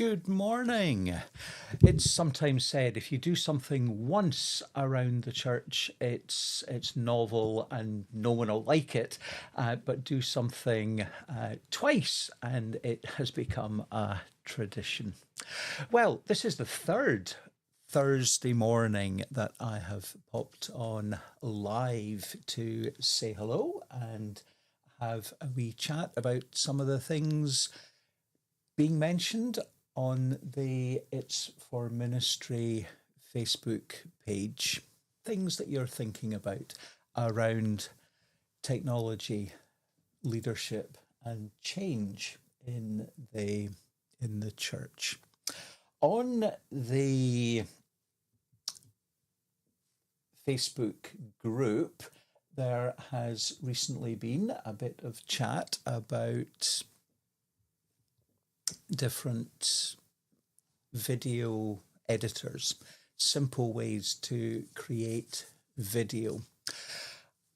Good morning. It's sometimes said if you do something once around the church, it's novel and no one will like it. But do something twice, and it has become a tradition. Well, this is the third Thursday morning that I have popped on live to say hello and have a wee chat about some of the things being mentioned on the It's for Ministry Facebook page. Things that you're thinking about around technology, leadership, and change in the church. On the Facebook group, there has recently been a bit of chat about different video editors, simple ways to create video.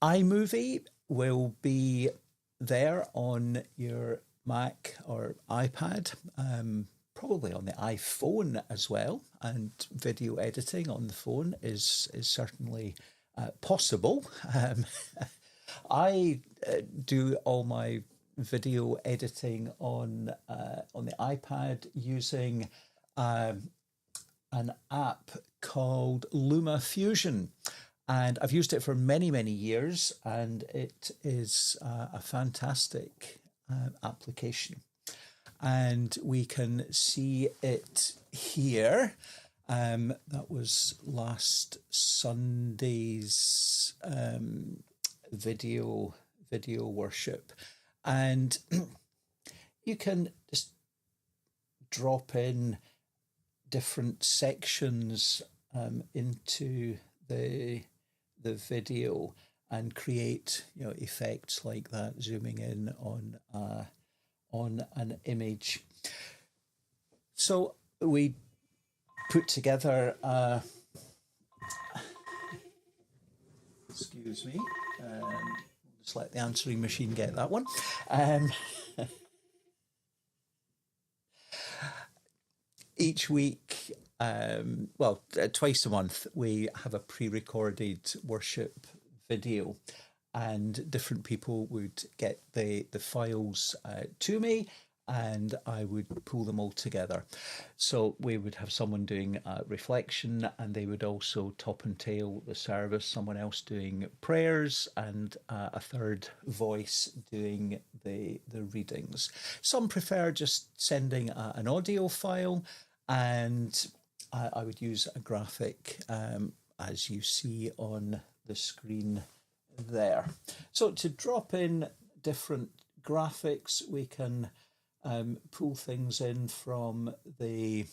iMovie will be there on your Mac or iPad, probably on the iPhone as well, and video editing on the phone is certainly possible. I do all my video editing on the iPad using an app called LumaFusion. And I've used it for many years, and it is a fantastic application. And we can see it here. That was last Sunday's video worship. And you can just drop in different sections into the video and create effects like that, zooming in on an image. So we put together excuse me, just let the answering machine get that one. Each week, twice a month, we have a pre-recorded worship video, and different people would get the files to me, and I would pull them all together. So we would have someone doing reflection, and they would also top and tail the service, someone else doing prayers, and a third voice doing the readings. Some prefer just sending an audio file, and I would use a graphic as you see on the screen there. So to drop in different graphics, we can pull things in from the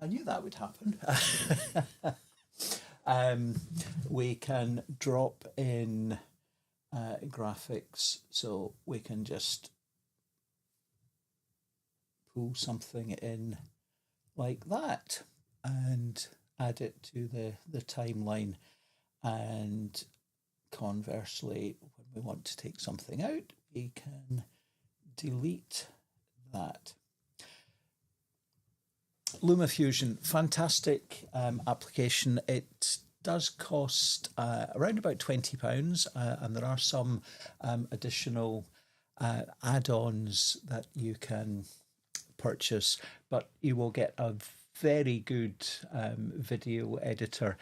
I knew that would happen. We can drop in graphics, so we can just pull something in like that and add it to the timeline. And conversely, when we want to take something out, we can delete that. LumaFusion, fantastic application. It does cost around about £20, and there are some additional add-ons that you can purchase, but you will get a very good video editor.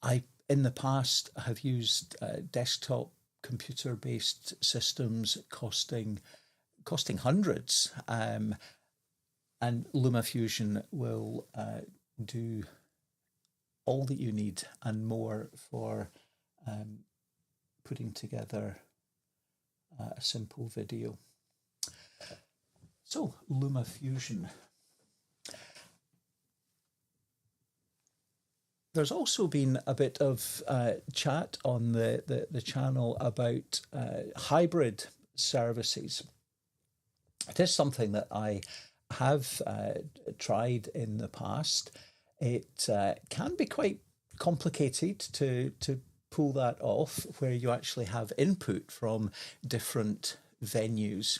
I, in the past, have used desktop computer-based systems costing hundreds, and LumaFusion will do all that you need and more for putting together a simple video. So, LumaFusion. There's also been a bit of chat on the channel about hybrid services. It is something that I have tried in the past. It can be quite complicated to pull that off, where you actually have input from different venues.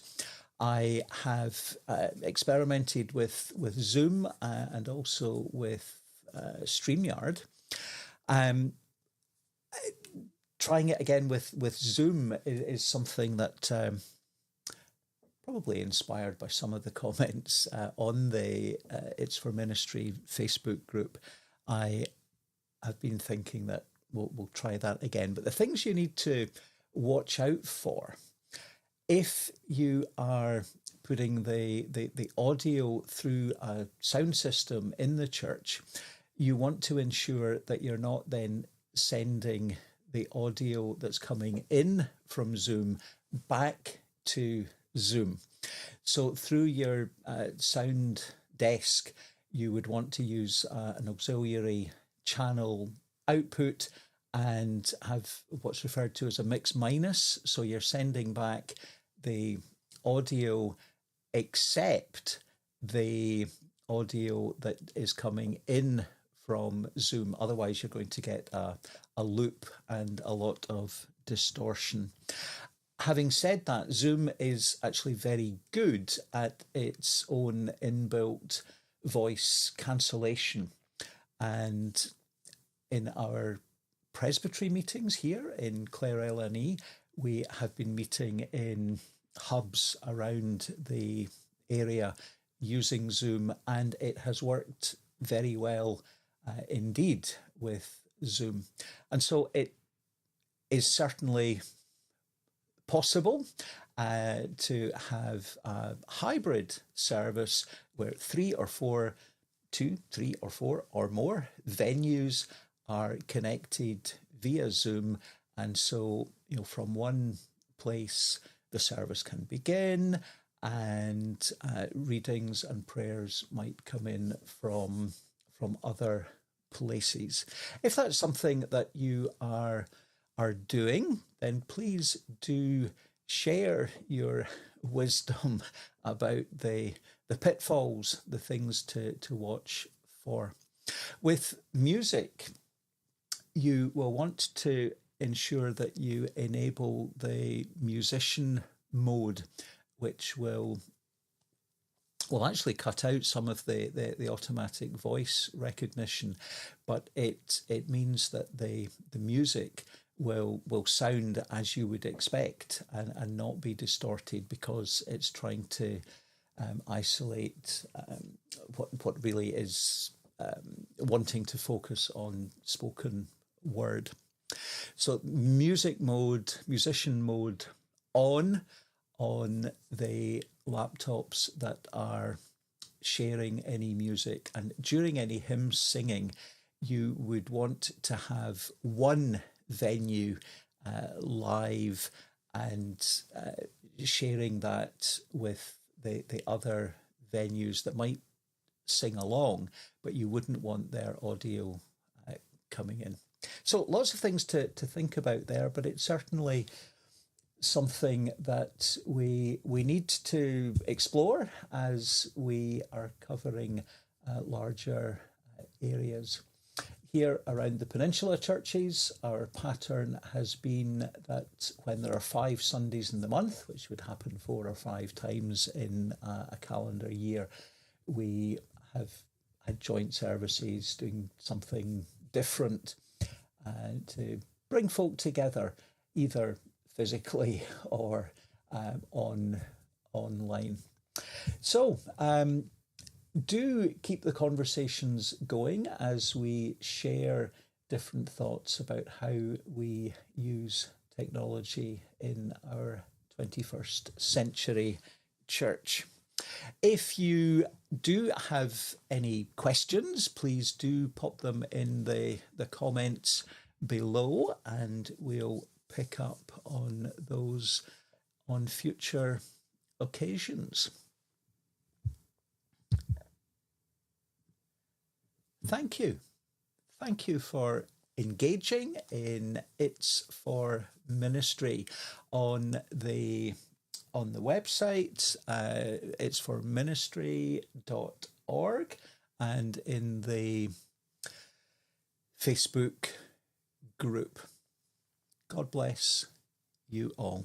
I have experimented with Zoom and also with StreamYard. Um, Trying it again with Zoom is something that probably inspired by some of the comments on the It's for Ministry Facebook group. I have been thinking that we'll try that again. But the things you need to watch out for, if you are putting the audio through a sound system in the church, you want to ensure that you're not then sending the audio that's coming in from Zoom back to Zoom. So through your sound desk, you would want to use an auxiliary channel output and have what's referred to as a mix minus. So you're sending back the audio except the audio that is coming in from Zoom. Otherwise, you're going to get a loop and a lot of distortion. Having said that, Zoom is actually very good at its own inbuilt voice cancellation. And in our presbytery meetings here in Clare LNE, we have been meeting in hubs around the area using Zoom, and it has worked very well indeed with Zoom. And so it is certainly possible to have a hybrid service where 3 or 4, 2, 3 or 4 or more venues are connected via Zoom. And so, from one place, the service can begin, and readings and prayers might come in from other places. If that's something that you are doing, then please do share your wisdom about the pitfalls, the things to watch for. With music, you will want to ensure that you enable the musician mode, which will actually cut out some of the automatic voice recognition, but it means that the music will sound as you would expect and not be distorted, because it's trying to isolate what really is wanting to focus on spoken word. So musician mode on the laptops that are sharing any music, and during any hymn singing, you would want to have one venue live and sharing that with the other venues that might sing along, but you wouldn't want their audio coming in. So lots of things to think about there, but it's certainly something that we need to explore as we are covering larger areas. Here around the Peninsula churches, our pattern has been that when there are 5 Sundays in the month, which would happen 4 or 5 times in a calendar year, we have had joint services doing something different to bring folk together, either physically or online. So do keep the conversations going as we share different thoughts about how we use technology in our 21st century church. If you do have any questions, please do pop them in the comments below, and we'll pick up on those on future occasions. Thank you. Thank you for engaging in It's for Ministry on the website. It's for ministry.org, and in the Facebook group. God bless you all.